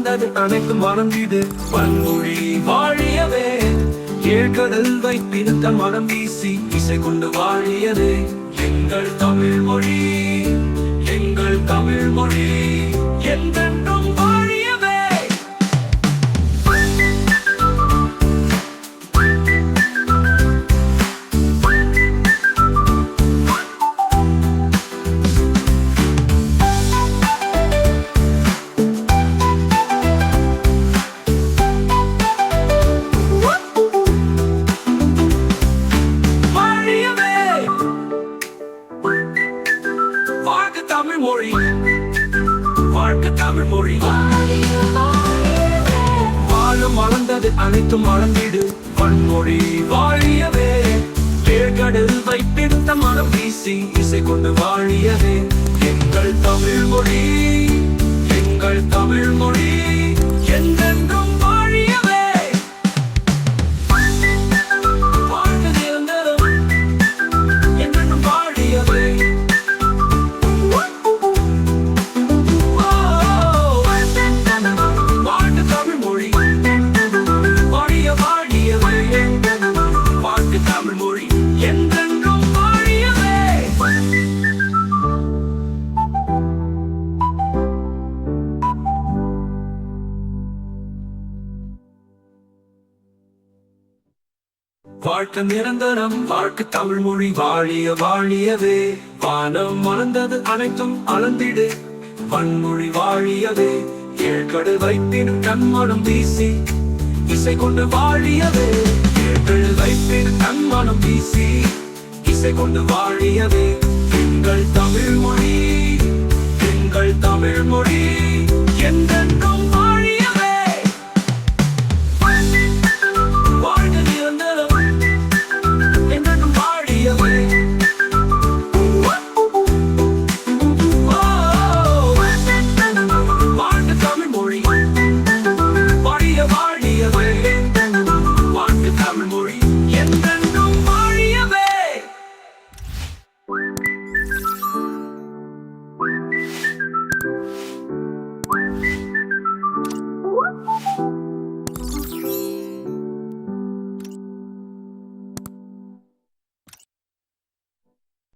மறந்தது அனைத்தும் மறந்திடு பன்மொழி வாழியவே ஏழ்கடல் வைப்பிருந்த மனம் வீசி இசை கொண்டு வாழியது எங்கள் தமிழ் மொழி எங்கள் தமிழ் மொழி என்றென்றும் வாழியவே. வாழ்க தமிழ் மொழி வாழ்க தமிழ் மொழி வாழும் மறந்தது அனைத்தும் மறந்திடு பன்மொழி வாழியவே ஏழ்கடல் வைப்பிருந்த மனம் வீசி இசை கொண்டு வாழியவே எங்கள் தமிழ் மொழி எங்கள் தமிழ் மொழி என்றென்றும் வாழியவே. வாழ்க நிரந்தரம் என்றென்றும் வாழியவே. வாழ்க்கை நிரந்தரம் வாழ்க்கை தமிழ் மொழி வாழிய வாழியவே வானம் மறந்தது அனைத்தும் அளந்திடு பன்மொழி வாழியவே ஏழ்கடல் வைப்பின் கண்மனம் வீசி இசை கொண்டு வாழியவே ஏழ்கடல் வைப்பின் கண்மனம் வீசி இசை கொண்டு வாழியவே எங்கள் தமிழ் மொழி எங்கள் தமிழ் மொழி.